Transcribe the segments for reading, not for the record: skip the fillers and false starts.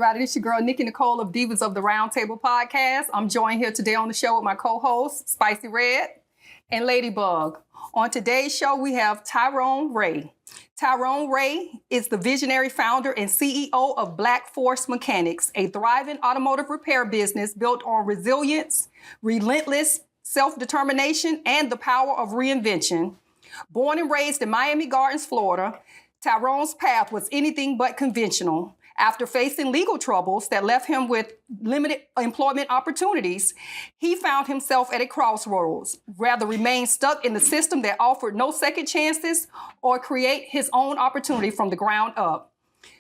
everybody. This is your girl, Nikki Nicole of Divas of the Roundtable podcast. I'm joined here today on the show with my co-hosts, Spicy Red and Ladybug. On today's show, we have Tyrone Ray. Tyrone Ray is the visionary founder and CEO of Black Force Mechanics, a thriving automotive repair business built on resilience, relentless self-determination, and the power of reinvention. Born and raised in Miami Gardens, Florida, Tyrone's path was anything but conventional. After facing legal troubles that left him with limited employment opportunities, he found himself at a crossroads, rather remain stuck in the system that offered no second chances or create his own opportunity from the ground up.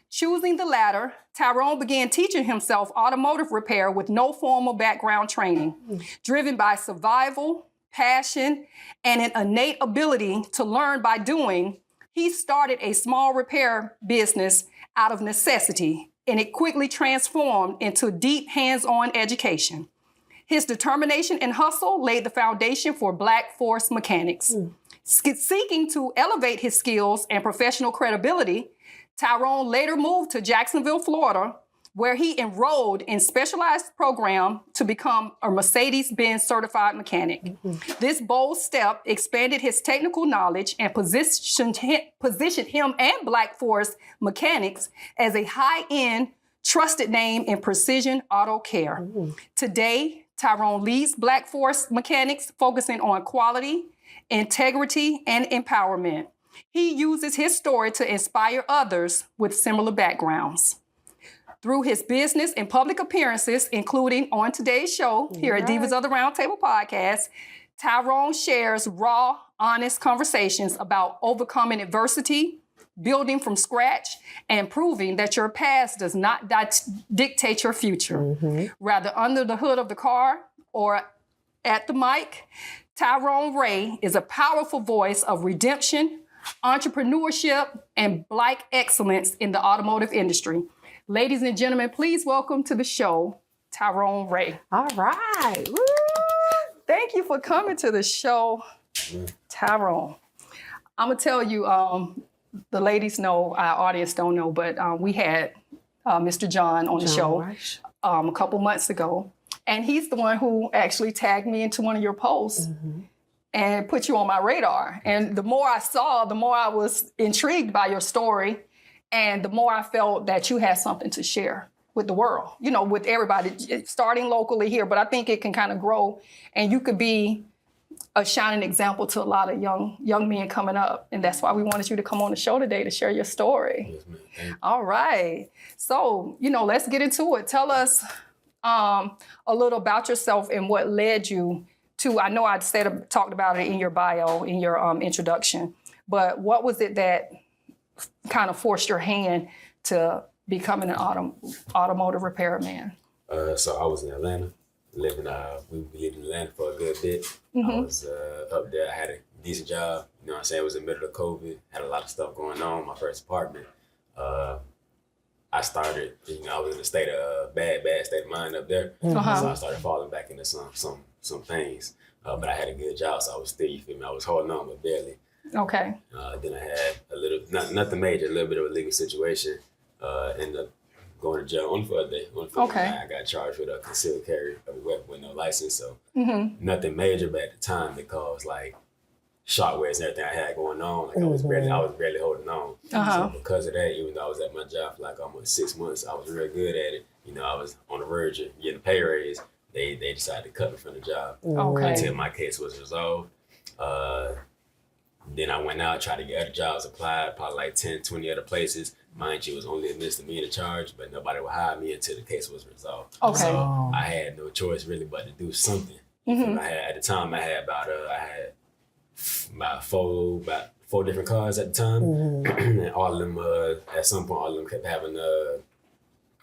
Choosing the latter, Tyrone began teaching himself automotive repair with no formal background training, driven by survival, passion, and an innate ability to learn by doing. He started a small repair business out of necessity, and it quickly transformed into deep hands-on education. His determination and hustle laid the foundation for Black Force Mechanics. Seeking to elevate his skills and professional credibility, Tyrone later moved to Jacksonville, Florida, where he enrolled in specialized program to become a Mercedes-Benz certified mechanic. This bold step expanded his technical knowledge and positioned him and Black Force Mechanics as a high-end, trusted name in precision auto care. Today, Tyrone leads Black Force Mechanics, focusing on quality, integrity, and empowerment. He uses his story to inspire others with similar backgrounds. Through his business and public appearances, including on today's show here at Divas of the Roundtable podcast, Tyrone shares raw, honest conversations about overcoming adversity, building from scratch, and proving that your past does not dictate your future. Rather, under the hood of the car or at the mic, Tyrone Ray is a powerful voice of redemption, entrepreneurship, and Black excellence in the automotive industry. Ladies and gentlemen, please welcome to the show, Tyrone Ray. All right. Woo. Thank you for coming to the show, Tyrone. I'm going to tell you, the ladies know, our audience don't know, but we had Mr. John on the show a couple months ago. And he's the one who actually tagged me into one of your posts and put you on my radar. And the more I saw, the more I was intrigued by your story. And the more I felt that you had something to share with the world, you know, with everybody, starting locally here. But I think it can kind of grow, and you could be a shining example to a lot of young men coming up. And that's why we wanted you to come on the show today to share your story. Yes, ma'am. All right. So, you know, let's get into it. Tell us a little about yourself and what led you to, I know I talked about it in your bio, in your introduction, but what was it that kind of forced your hand to becoming an automotive repairman? So I was in Atlanta, we lived in Atlanta for a good bit. I was up there, I had a decent job, you know what I'm saying? It was in the middle of COVID, had a lot of stuff going on, my first apartment. I started, you know, I was in a state of bad state of mind up there. So I started falling back into some things. But I had a good job, so I was still, you feel me, I was holding on, but barely. Okay. Then I had a little, nothing major, a little bit of a legal situation. Ended up going to jail only for a day. I got charged with a concealed carry of a weapon with no license. So nothing major, but at the time it caused like shockwaves and everything I had going on. Like I was barely holding on. So because of that, even though I was at my job for like almost 6 months, I was real good at it. You know, I was on the verge of getting a pay raise. They decided to cut me from the job until my case was resolved. Then I went out, tried to get other jobs, applied, probably like 10, 20 other places. Mind you, it was only a misdemeanor charge, but nobody would hire me until the case was resolved. Okay. So I had no choice really but to do something. At the time, I had about four different cars at the time. And all of them, at some point, all of them kept having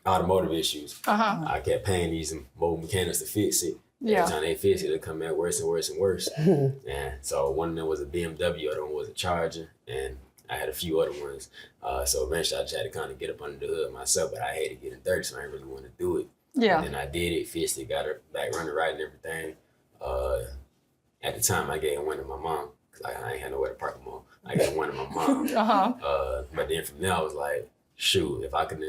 automotive issues. I kept paying these mobile mechanics to fix it. Every time they fix it, it come out worse and worse and worse. And so one of them was a BMW, other one was a Charger, and I had a few other ones. So eventually I just had to kind of get up under the hood myself, but I hated getting dirty, so I didn't really want to do it. And then I did it, fixed it, got her back running right and everything. At the time, I gave one to my mom, because I ain't had nowhere to park them on. I got one to my mom. But then from there, I was like, shoot, if I could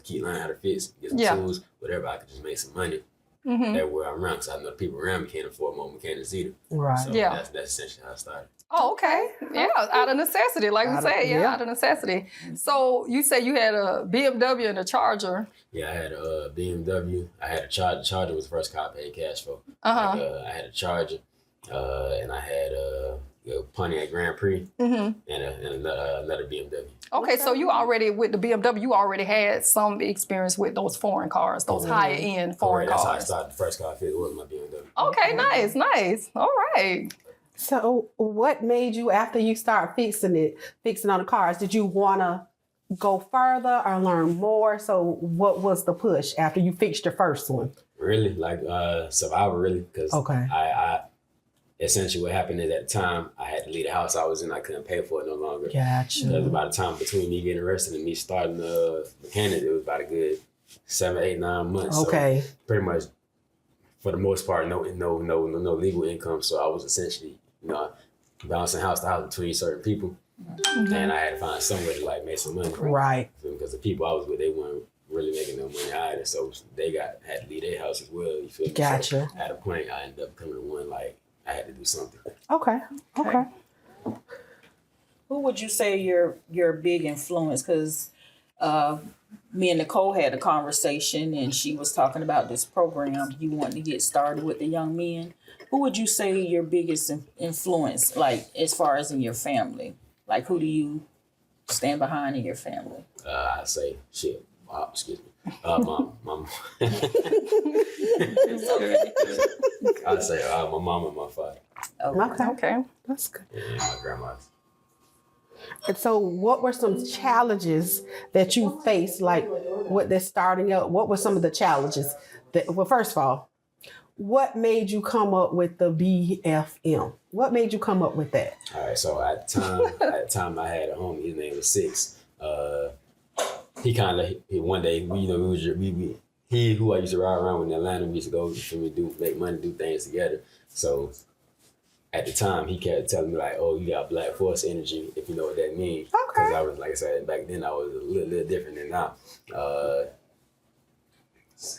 keep learning how to fix, get some tools, whatever, I could just make some money. Everywhere I'm around, because I know the people around me can't afford more mechanics either. Right. So that's essentially how I started. Oh, okay. Yeah, out of necessity, like we say. Yeah, out of necessity. So you say you had a BMW and a Charger. Yeah, I had a BMW. I had a Charger. Charger was the first car I paid cash for. I had a Charger, and I had a Pontiac Grand Prix, and another BMW. Okay, so you already, with the BMW, you already had some experience with those foreign cars, those higher end foreign cars. That's how I started. The first car I fixed was my BMW. Okay, nice. All right. So what made you, after you start fixing on the cars, did you want to go further or learn more? So what was the push after you fixed your first one? Really, like survival, really, because I essentially what happened is at the time I had to leave the house I was in. I couldn't pay for it no longer. Gotcha. Because by the time between me getting arrested and me starting the mechanic, it was about a good 7, 8, 9 months. Okay. So pretty much, for the most part, no legal income. So I was essentially, bouncing house to house between certain people, and I had to find some way to like make some money. Right. Because the people I was with, they weren't really making no money either. So they had to leave their house as well. You feel me? Gotcha. So at a point, I ended up coming to one like I had to do something. Okay. Who would you say your big influence? Because me and Nicole had a conversation, and she was talking about this program you want to get started with the young men. Who would you say your biggest influence, like as far as in your family? Like who do you stand behind in your family? I say shit. Excuse me. Mom. I say my mom and my father. Okay. That's good. And my grandma. And so what were some challenges that you faced, like with this starting up? What were some of the challenges first of all, what made you come up with the BFM? What made you come up with that? All right, so at the time I had a homie, his name was Six. He kind of one day he who I used to ride around with in Atlanta. We used to go make money, do things together. So at the time, he kept telling me like, "Oh, you got Black Force energy," if you know what that means. Because I was, like I said, back then I was a little different than now.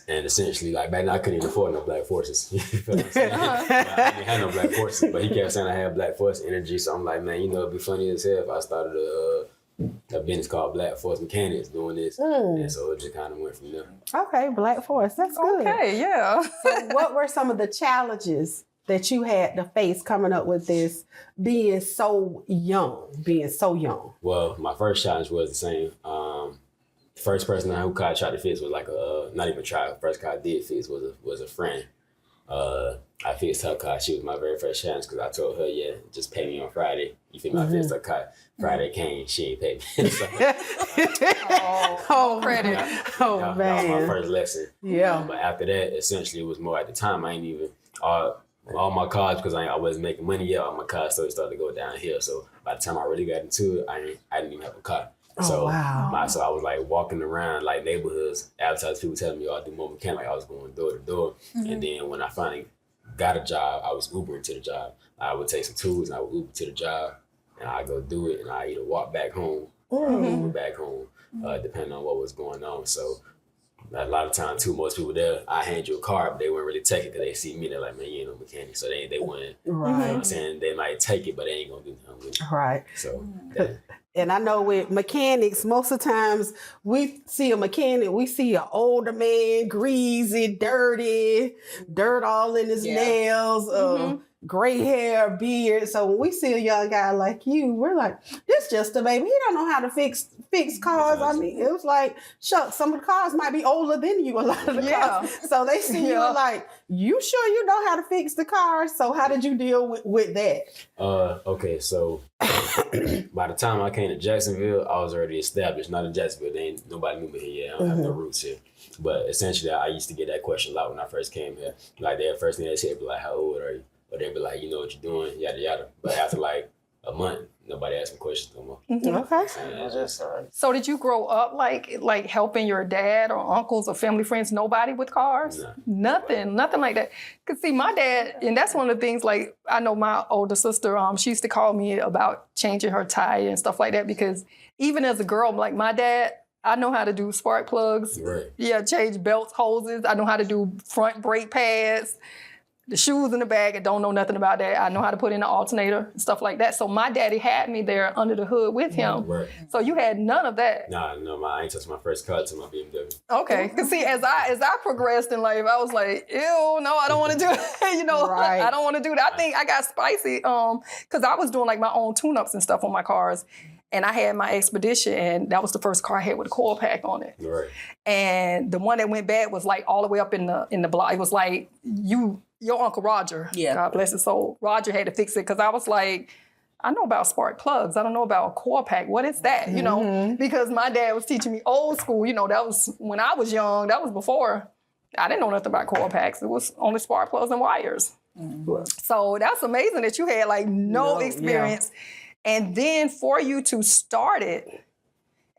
And essentially, like back then I couldn't even afford no Black Forces. You feel what I'm saying? I didn't have no Black Forces, but he kept saying I had Black Force energy. So I'm like, man, it'd be funny as hell if I started a business called Black Force Mechanics doing this. And so it just kind of went from there. Okay, Black Force, that's good. Okay, yeah. So what were some of the challenges that you had to face coming up with this, being so young? Well, my first challenge was the same. First person who I tried to fix was like not even try. First car I did fix was a friend. I fixed her car. She was my very first challenge because I told her, yeah, just pay me on Friday. You feel me? I fixed her car. Friday came, she ain't paid me. So, credit. That was my first lesson. Yeah. But after that, essentially, it was more at the time. I ain't even all my cars, because I wasn't making money yet. All my cars started to go downhill. So by the time I really got into it, I didn't even have a car. So so I was like walking around like neighborhoods, advertising, people telling me, "Oh, I do more mechanic." Like I was going door to door, and then when I finally got a job, I was Ubering to the job. I would take some tools and I would Uber to the job, and I go do it, and I either walk back home or Uber back home, depending on what was going on. So a lot of times too, most people there, I hand you a car, but they wouldn't really take it because they see me. They're like, "Man, you ain't no mechanic," so they wouldn't. Right. You know what I'm saying? They might take it, but they ain't gonna do nothing with it. Right. So. And I know with mechanics, most of the times we see a mechanic, we see an older man, greasy, dirty, dirt all in his nails, gray hair, beard. So when we see a young guy like you, we're like, this just a baby. He don't know how to fix cars. I mean, it was like, shucks, some of the cars might be older than you, a lot of the cars. So they see you like, you sure you know how to fix the cars? So how did you deal with that? Okay, so by the time I came to Jacksonville, I was already established. Not in Jacksonville, nobody knew me here yet. I don't have no roots here. But essentially, I used to get that question a lot when I first came here. Like, the first thing they said be like, "How old are you?" Or they'd be like, "You know what you're doing," yada yada. But after like a month, nobody asking questions no more. Okay. So did you grow up like helping your dad or uncles or family friends? Nobody with cars? Nah. Nothing like that. Cause see, my dad, and that's one of the things. Like I know my older sister, she used to call me about changing her tire and stuff like that. Because even as a girl, like my dad, I know how to do spark plugs. Right. Yeah, change belts, hoses. I know how to do front brake pads. The shoes in the bag, I don't know nothing about that. I know how to put in the alternator and stuff like that. So my daddy had me there under the hood with him. Right. So you had none of that. Nah, no, I ain't touched my first car to my BMW. Okay. Cause see, as I progressed in life, I was like, ew, no, I don't want to do it. You know, Right. I don't want to do that. I think I got spicy cause I was doing like my own tune-ups and stuff on my cars. And I had my Expedition, and that was the first car I had with a coil pack on it. Right. And the one that went bad was like all the way up in the block. It was like your Uncle Roger, God bless his soul, Roger had to fix it because I was like, I know about spark plugs. I don't know about a coil pack. What is that? You know, because my dad was teaching me old school. You know, that was when I was young. That was before. I didn't know nothing about coil packs. It was only spark plugs and wires. So that's amazing that you had like no experience. And then for you to start it,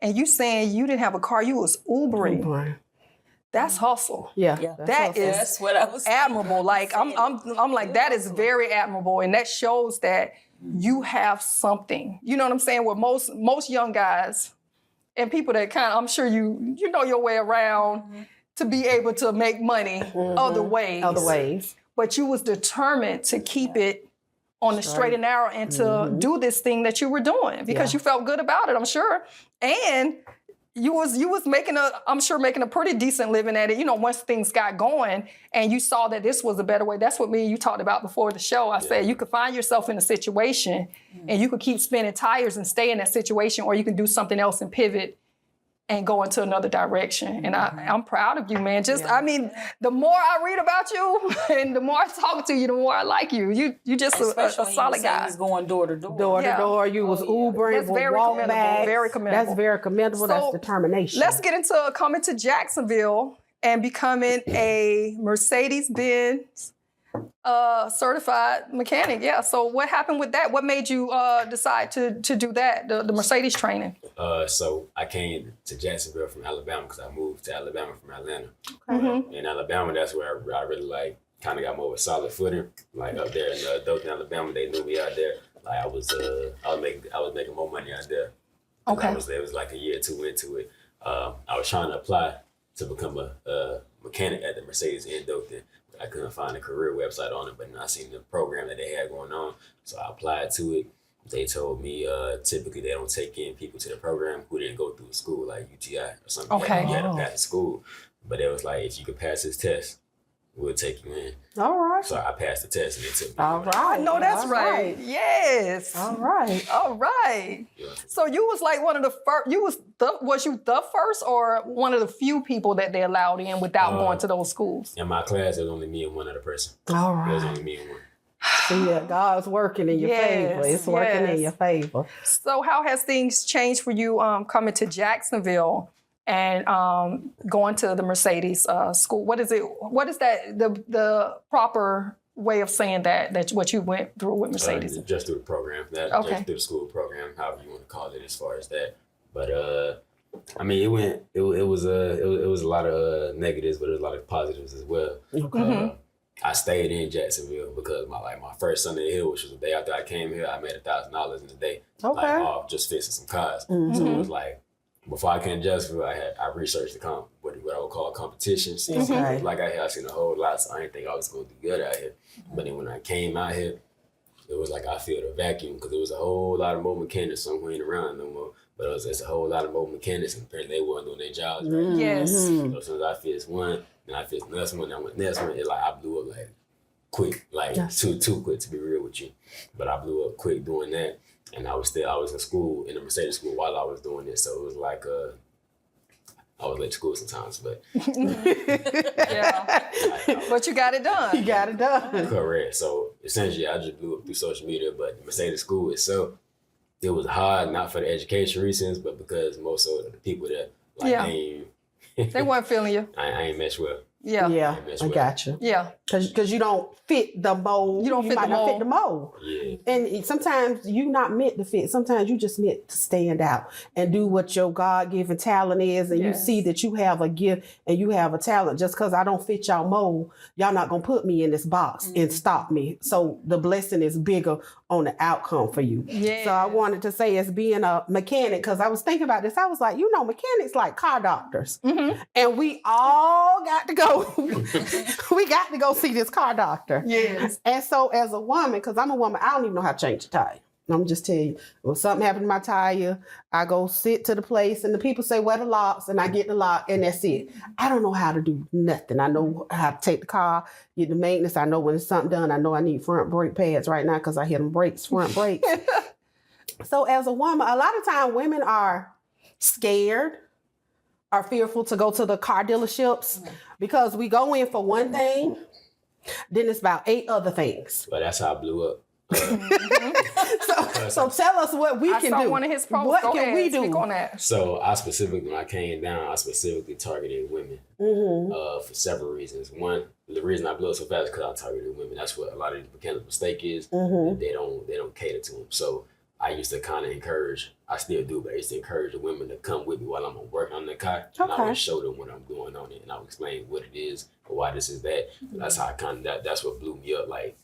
and you saying you didn't have a car, you was Ubering. That's hustle. Yeah. That's what I was admirable. Like I'm like, that is very admirable. And that shows that you have something. You know what I'm saying? Where most young guys and people that kind of, I'm sure you know your way around to be able to make money other ways. But you was determined to keep it on the straight and narrow and to do this thing that you were doing because you felt good about it, I'm sure. And you was making a pretty decent living at it, you know, once things got going and you saw that this was a better way. That's what me and you talked about before the show. I said you could find yourself in a situation and you could keep spinning tires and stay in that situation, or you can do something else and pivot and go into another direction. And I'm proud of you, man. I mean, the more I read about you and the more I talk to you, the more I like you. You just a solid guy. He's going door to door. Door to door. You was Ubering. That's very commendable. Very commendable. That's very commendable. That's determination. Let's get into coming to Jacksonville and becoming a Mercedes-Benz certified mechanic. Yeah. So what happened with that? What made you decide to do that, the Mercedes training? So I came to Jacksonville from Alabama because I moved to Alabama from Atlanta. Okay. In Alabama, that's where I really like kind of got more of a solid footing. Like up there in Dothan, Alabama, they knew me out there. Like I was making more money out there. Okay. It was like a year or two into it. I was trying to apply to become a mechanic at the Mercedes in Dothan. I couldn't find a career website on it, but I seen the program that they had going on. So I applied to it. They told me typically they don't take in people to the program who didn't go through a school like UTI or something. Okay. You had to pass the school. But it was like, if you could pass this test, we'll take you in. All right. So I passed the test and they took me. All right. I know that's right. Yes. All right. All right. Yeah. So you was like one of the first, was you the first or one of the few people that they allowed in without going to those schools? In my class, there was only me and one other person. All There was right. only me and one. So yeah, God's working in your favor. It's working in your favor. So how has things changed for you coming to Jacksonville and going to the Mercedes school? What is it? What is that? The proper way of saying that what you went through with Mercedes? Just through the program. Just through the school program, however you want to call it, as far as that. But I mean, it was a lot of negatives, but it was a lot of positives as well. Okay. I stayed in Jacksonville because my first Sunday Hill, which was the day after I came here, I made $1,000 in a day. Okay. Like off just fixing some cars. So it was like, before I came to Jacksonville, I researched what I would call competitions. Like I seen a whole lot, so I didn't think I was going to do good out here. But then when I came out here, it was like I felt a vacuum because there was a whole lot of more mechanics. Some who ain't around no more, but it was just a whole lot of more mechanics, and apparently they weren't doing their jobs right. Yes. So as soon as I fixed one, then I fixed the next one, then I went next one. It like I blew up like quick, like too quick to be real with you. But I blew up quick doing that, and I was in school in the Mercedes school while I was doing this. So it was like I was late to school sometimes, but but you got it done. You got it done. Correct. So essentially, I just blew up through social media. But the Mercedes school itself, it was hard, not for the education reasons, but because most of the people that they weren't feeling you. I ain't meshed well. Yeah. Yeah, That's I what- got you. Yeah. Because you don't fit the mold. You don't fit might the not mold. fit the mold. Yeah. And sometimes you not meant to fit. Sometimes you just meant to stand out and do what your God-given talent is. And you Yes. see that you have a gift and you have a talent. Just because I don't fit y'all mold, y'all not going to put me in this box and stop me. So the blessing is bigger on the outcome for you. Yeah. So I wanted to say, as being a mechanic, because I was thinking about this, I was like, mechanics like car doctors. And we all got to go. We got to go see this car doctor. Yes. And so as a woman, because I'm a woman, I don't even know how to change a tire. I'm just telling you, when something happened to my tire, I go sit to the place and the people say, where the locks? And I get the lock and that's it. I don't know how to do nothing. I know how to take the car, get the maintenance. I know when it's something done. I know I need front brake pads right now because I hit them brakes, front brakes. So as a woman, a lot of time women are scared, are fearful to go to the car dealerships because we go in for one thing, then it's about 8 other things. But that's how I blew up. So tell us what we I can saw do. one of his posts. What Go can ahead, we speak do? on that. So I specifically, when I came down, I specifically targeted women for several reasons. One, the reason I blew up so fast is because I targeted women. That's what a lot of these mechanics' mistake is. They don't cater to them. So I used to kind of encourage, I still do, but I used to encourage the women to come with me while I'm working on the car. And I would show them what I'm doing on it, and I would explain what it is or why this is that. That's how I that's what blew me up, like,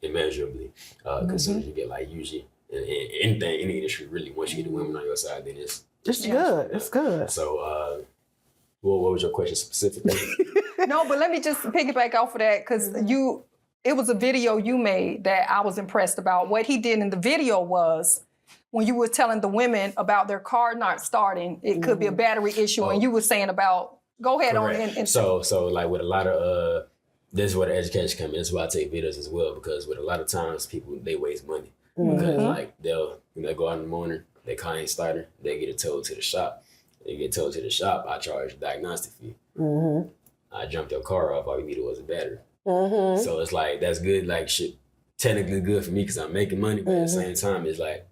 immeasurably. Because soon as you get, like, usually in anything, any industry, really, once you get the women on your side, then it's good. It's good. So what was your question specifically? No, but let me just piggyback off of that because it was a video you made that I was impressed about. What he did in the video was when you were telling the women about their car not starting, it could be a battery issue, and you were saying about, go ahead on and so like with a lot of this is where the education comes in. This is why I take videos as well, because with a lot of times people, they waste money because like they'll go out in the morning, their car ain't starting, they get it towed to the shop. They get towed to the shop, I charge a diagnostic fee. I jumped your car off, all you needed was a battery. So it's like, that's good, like shit, technically good for me because I'm making money, but at the same time, it's like,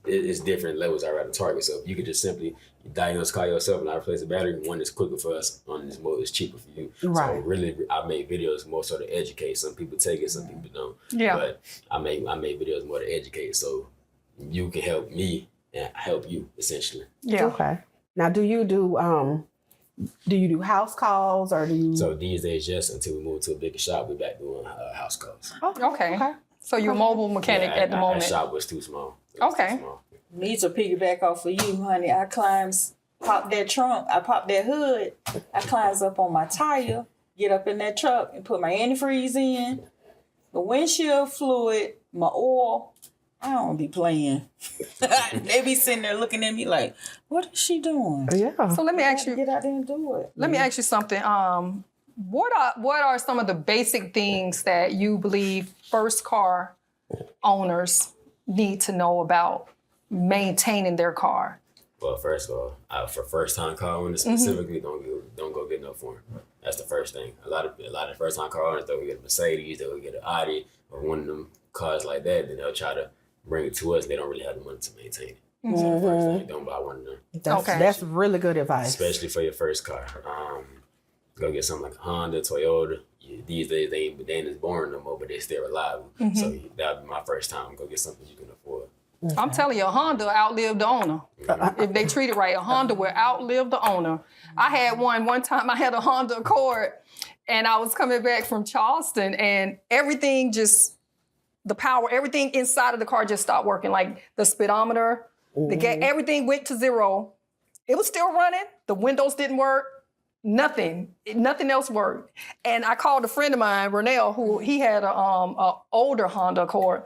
it's different levels I rather target. So if you could just simply diagnose the car yourself and I replace the battery, one is quicker for us, on this mode is cheaper for you. Right. So really, I make videos more so to educate. Some people take it, some people don't. Yeah. But I make videos more to educate so you can help me and help you, essentially. yeah. Okay. Now, do you do house calls or do you? So these days, yes, until we move to a bigger shop, we're back doing house calls. Okay. So you're a mobile mechanic at the moment. That shop was too small. It was Okay. too small. Me to piggyback off of you, honey. I pop that trunk, I pop that hood, I climbs up on my tire, get up in that truck and put my antifreeze in, the windshield fluid, my oil. I don't be playing. They be sitting there looking at me like, what is she doing? Yeah. So let me ask you. Get out there and do it. Let me ask you something. What are some of the basic things that you believe first car owners need to know about maintaining their car? Well, first of all, for first time car owners specifically, don't go get no form. That's the first thing. A lot of first time car owners, they'll get a Mercedes, they'll get an Audi, or one of them cars like that. Then they'll try to bring it to us. They don't really have the money to maintain it. So the first thing, don't buy one of them. That's really good advice. Especially for your first car. Go get something like a Honda, Toyota. These days they ain't as boring no more, but they still reliable. So that would be my first time. Go get something you can afford. I'm telling you, a Honda outlived the owner. If they treat it right, a Honda will outlive the owner. I had one time, I had a Honda Accord, and I was coming back from Charleston, and everything everything inside of the car just stopped working. Like the speedometer, everything went to zero. It was still running. The windows didn't work. Nothing else worked. And I called a friend of mine, Renell, who he had a older Honda Accord,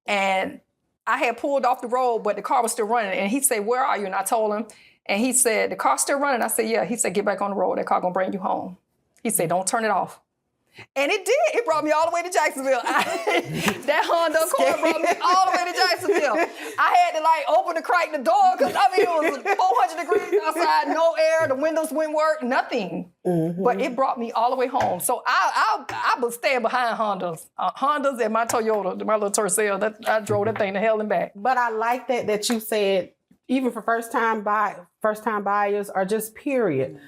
and I had pulled off the road, but the car was still running. And he said, "Where are you?" And I told him, and he said, "The car's still running." I said, "Yeah." He said, "Get back on the road. That car gonna bring you home." He said, "Don't turn it off." And it did. It brought me all the way to Jacksonville. That Honda Accord brought me all the way to Jacksonville. I had to open and crack the door because it was 400 degrees outside, no air, the windows wouldn't work, nothing. But it brought me all the way home. So I would stand behind Hondas. Hondas and my Toyota, my little Tercel. I drove that thing to hell and back. But I like that you said even for first time buyers, or just period.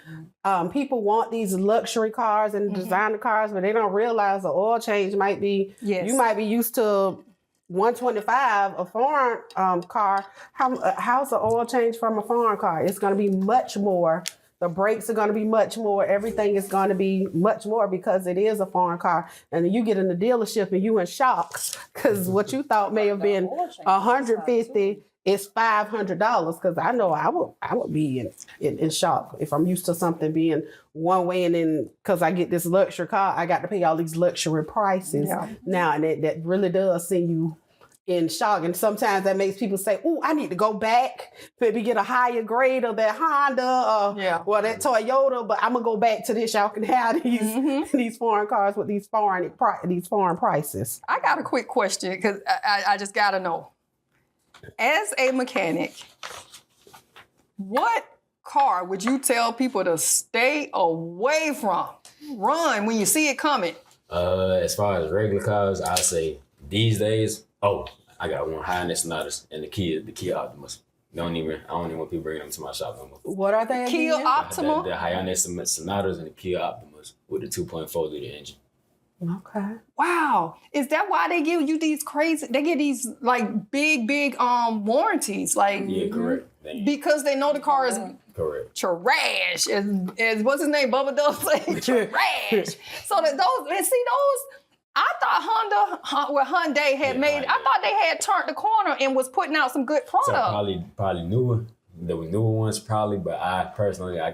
People want these luxury cars and designer cars, but they don't realize the oil change might be. Yes. You might be used to 125 a foreign car. How's the oil change from a foreign car? It's going to be much more. The brakes are going to be much more. Everything is going to be much more because it is a foreign car. And then you get in the dealership and you in shock because what you thought may have been $150 is $500. Because I know I would be in shock if I'm used to something being one way, and then because I get this luxury car, I got to pay all these luxury prices now, and that really does send you in shock. And sometimes that makes people say, "Oh, I need to go back, maybe get a higher grade of that Honda or that Toyota, but I'm gonna go back to this. Y'all can have these foreign cars with these foreign prices." I got a quick question because I just gotta know. As a mechanic, what car would you tell people to stay away from? Run when you see it coming. As far as regular cars, I say these days. Oh, I got one Highness Sonatas and the Kia Optimus. I don't even want people bringing them to my shop no more. What are they? Kia Optima. The Highness Sonatas and the Kia Optimus with the 2.4 liter engine. Okay. Wow. Is that why they give you these they get these like big warranties? Like, Yeah, correct. because they know the car is Correct. trash. As what's his name? Bubba Dub say trash. So that those. I thought Hyundai had made. I thought they had turned the corner and was putting out some good product. So probably newer. There were newer ones probably, but I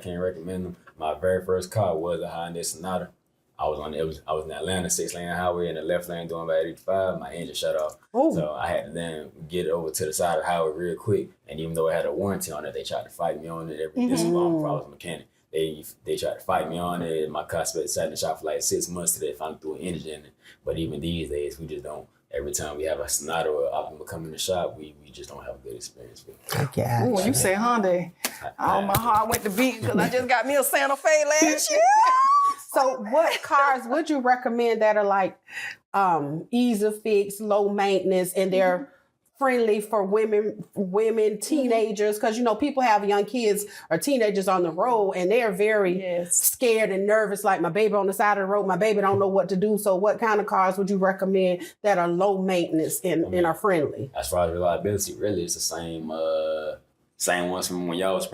can't recommend them. My very first car was a Hyundai Sonata. I was in Atlanta 6-lane highway in the left lane doing about 85. My engine shut off. Ooh. So I had to then get it over to the side of the highway real quick. And even though it had a warranty on it, they tried to fight me on it. This is long before I was a mechanic. They tried to fight me on it. My car sat in the shop for like 6 months till they finally threw an engine in it. But even these days, we just don't. Every time we have a Sonata or Optima come in the shop, we just don't have a good experience with it. Yeah. When you say Hyundai, my heart went to beat because I just got me a Santa Fe last year. So what cars would you recommend that are like easy fix, low maintenance, and they're friendly for women, teenagers? Because, people have young kids or teenagers on the road and they're very scared and nervous, like my baby on the side of the road, my baby don't know what to do. So what kind of cars would you recommend that are low maintenance and are friendly? As far as reliability, really it's the same ones from when y'all was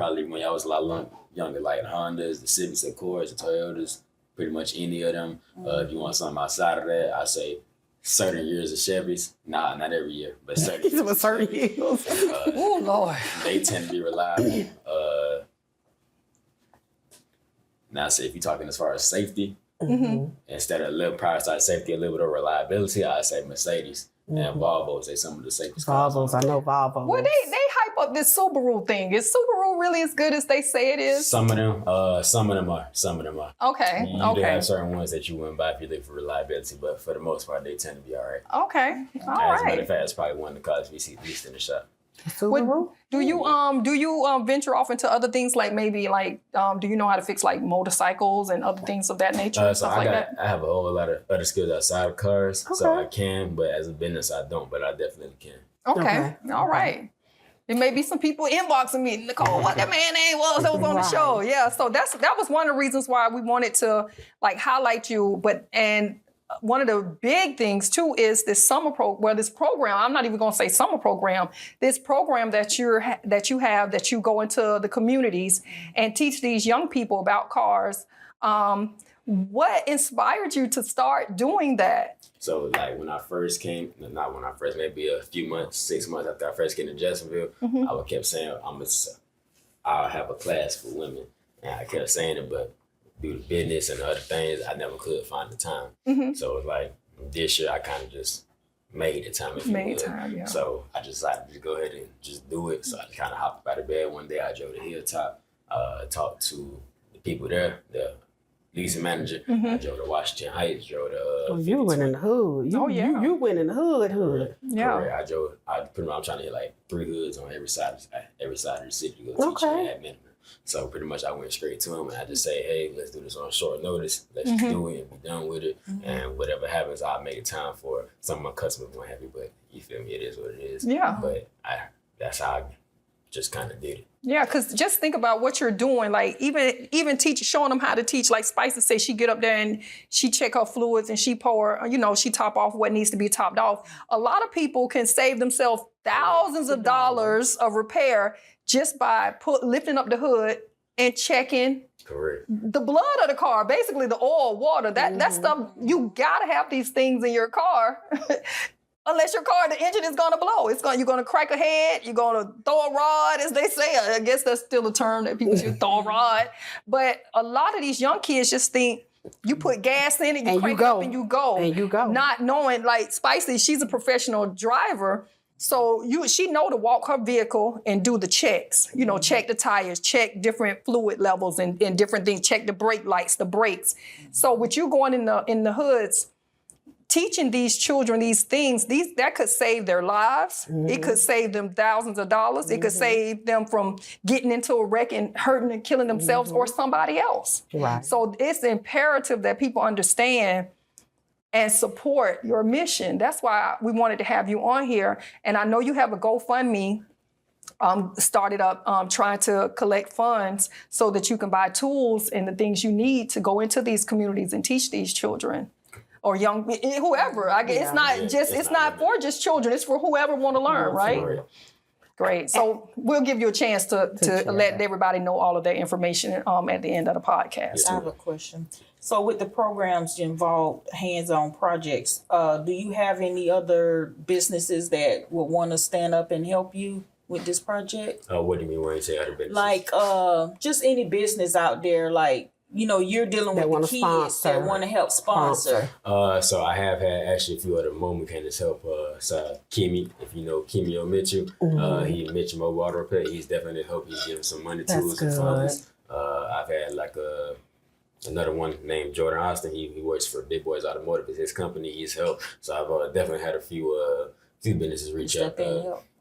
a lot younger, like the Hondas, the Civics, Accords, the Toyotas, pretty much any of them. If you want something outside of that, I say certain years of Chevys. Nah, not every year, but certain years. Oh, Lord. They tend to be reliable. Now, say if you're talking as far as safety, instead of a little prioritize safety, a little bit of reliability, I say Mercedes and Volvos. They some of the safest cars. Volvos, I know Volvos. Well, they hype up this Subaru thing. Is Subaru really as good as they say it is? Some of them are. Okay. You do have certain ones that you wouldn't buy if you look for reliability, but for the most part, they tend to be all right. Okay. All As a matter right. of fact, it's probably one of the cars we see least in the shop. Subaru? Do you venture off into other things like maybe do you know how to fix like motorcycles and other things of that nature and stuff like that? I have a whole lot of other skills outside of cars, so I can, but as a business I don't, but I definitely can. Okay. All right. There may be some people inboxing me, Nicole, what that man name was that was on the show. Yeah, so that was one of the reasons why we wanted to highlight you. And one of the big things too is this this program. I'm not even going to say summer program. This program that you go into the communities and teach these young people about cars. What inspired you to start doing that? So when I first came, maybe a few months, 6 months after I first came to Jacksonville, I kept saying I'll have a class for women, and I kept saying it, but due to business and other things, I never could find the time. So it's like this year I kind of just made the time. Yeah. So I just decided to go ahead and just do it. So I just kind of hopped out of bed one day. I drove to Hilltop, talked to the people there, the leasing manager. I drove to Washington Heights, drove to... you went in the hood. You went in the hood. Yeah. Correct. I'm trying to hit like 3 hoods on every side of the city to go teach at minimum. So pretty much I went straight to him and I just say, hey, let's do this on short notice. Let's do it and be done with it. And whatever happens, I'll make it time for some of my customers won't happy, but you feel me? It is what it is. Yeah. But that's how just kind of did it. Yeah, because just think about what you're doing. Like even showing them how to teach. Like Spicy say, she get up there and she check her fluids and she pour, she top off what needs to be topped off. A lot of people can save themselves thousands of dollars of repair just by lifting up the hood and checking Correct. the blood of the car, basically the oil, water. That stuff, you gotta have these things in your car. Unless your car, the engine is gonna blow. You're gonna crack a head, you're gonna throw a rod, as they say. I guess that's still a term that people should throw a rod. But a lot of these young kids just think you put gas in it, you crank it up and you go. And you go. Not knowing, like Spicy, she's a professional driver. So she know to walk her vehicle and do the checks. Check the tires, check different fluid levels and different things, check the brake lights, the brakes. So with you going in the hoods, teaching these children these things, that could save their lives. It could save them thousands of dollars. It could save them from getting into a wreck and hurting and killing themselves or somebody else. Right. So it's imperative that people understand and support your mission. That's why we wanted to have you on here. And I know you have a GoFundMe started up trying to collect funds so that you can buy tools and the things you need to go into these communities and teach these children. Or young, whoever. I guess it's not for just children. It's for whoever want to learn, right? Great. So we'll give you a chance to let everybody know all of that information at the end of the podcast. I have a question. So with the programs involved, hands-on projects, do you have any other businesses that would want to stand up and help you with this project? What do you mean when you say other businesses? Like just any business out there, like, you're dealing with the kids that want to help sponsor. So I have had actually a few other mobile mechanics help. Kimmy, if you know Kimmy Mitchell, he Mitchell Mobile Auto Repair. He's definitely helped. He's giving some money, tools, and funds. I've had another one named Jordan Austin. He works for Big Boys Automotive. It's his company. He's helped. So I've definitely had a few businesses reach out.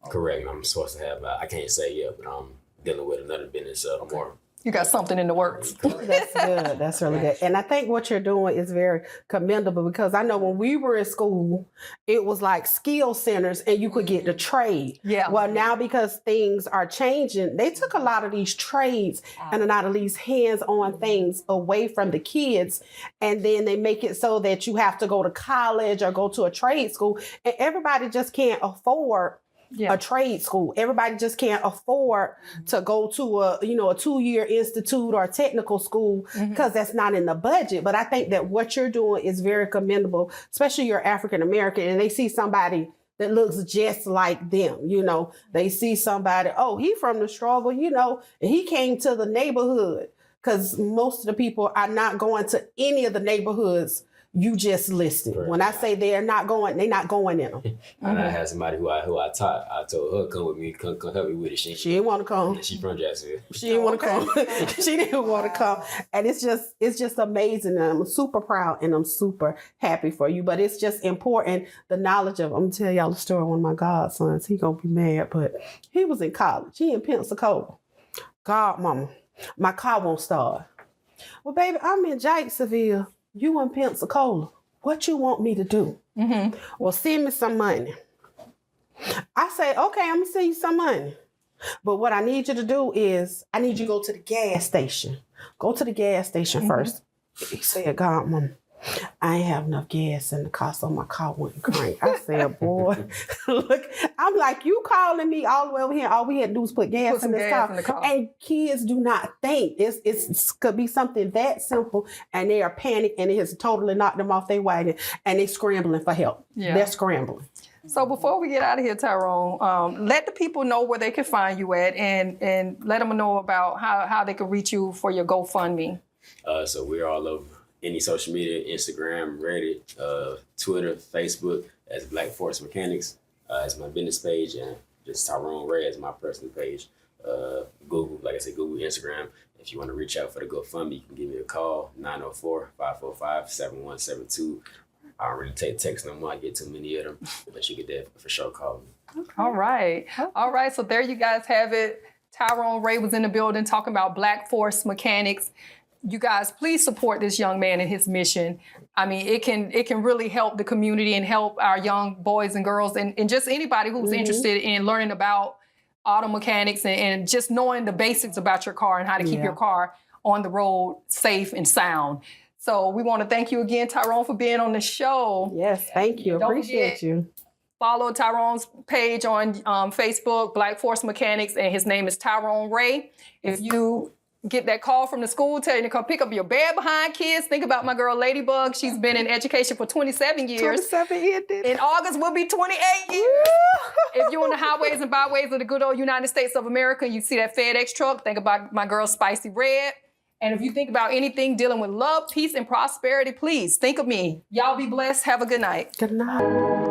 Correct. I'm supposed to have. I can't say yet, but I'm dealing with another business more. You got something in the works. That's good. That's really good. And I think what you're doing is very commendable because I know when we were in school, it was like skill centers and you could get the trade. Yeah. Well, now because things are changing, they took a lot of these trades and a lot of these hands-on things away from the kids. And then they make it so that you have to go to college or go to a trade school. And everybody just can't afford a trade school. Everybody just can't afford to go to a 2-year institute or a technical school because that's not in the budget. But I think that what you're doing is very commendable, especially you're African American and they see somebody that looks just like them. They see somebody, he from the struggle, and he came to the neighborhood because most of the people are not going to any of the neighborhoods you just listed. Right. When I say they're not going in them. And I had somebody who I taught. I told her, come with me, come help me with it. She didn't want to come. Yeah, she from Jacksonville. She didn't want to come. She didn't want to come. And it's just amazing. And I'm super proud and I'm super happy for you. But it's just important, the knowledge of, I'm going to tell y'all the story of one of my godsons. He going to be mad, but he was in college. He in Pensacola. God, mama, my car won't start. Well, baby, I'm in Jacksonville. You in Pensacola. What you want me to do? Well, send me some money. I say, okay, I'm going to send you some money. But what I need you to do is, I need you to go to the gas station. Go to the gas station first. He said, God, mama, I ain't have enough gas in the car, so my car wouldn't crank. I said, boy, look, I'm like, you calling me all the way over here. All we had to do was put gas in this car. And kids do not think. It could be something that simple, and they are panicked, and it has totally knocked them off their wagon, and they're scrambling for help. Yeah. They're scrambling. So before we get out of here, Tyrone, let the people know where they can find you at, and let them know about how they can reach you for your GoFundMe. So we're all over any social media, Instagram, Reddit, Twitter, Facebook, as Black Force Mechanics, as my business page, and just Tyrone Ray as my personal page. Google, like I said, Google, Instagram. If you want to reach out for the GoFundMe, you can give me a call, 904-545-7172. I don't really take texts no more. I get too many of them, but you can for sure call me. All right. All right. So there you guys have it. Tyrone Ray was in the building talking about Black Force Mechanics. You guys, please support this young man and his mission. I mean, it can really help the community and help our young boys and girls and just anybody who's interested in learning about auto mechanics and just knowing the basics about your car and how to keep your car on the road safe and sound. So we want to thank you again, Tyrone, for being on the show. Yes, thank you. Appreciate you. Follow Tyrone's page on Facebook, Black Force Mechanics, and his name is Tyrone Ray. If you get that call from the school telling you to come pick up your bed behind kids, think about my girl Ladybug. She's been in education for 27 years. 27 years. In August will be 28 years. If you're on the highways and byways of the good old United States of America, you see that FedEx truck, think about my girl Spicy Red. And if you think about anything dealing with love, peace, and prosperity, please think of me. Y'all be blessed. Have a good night. Good night.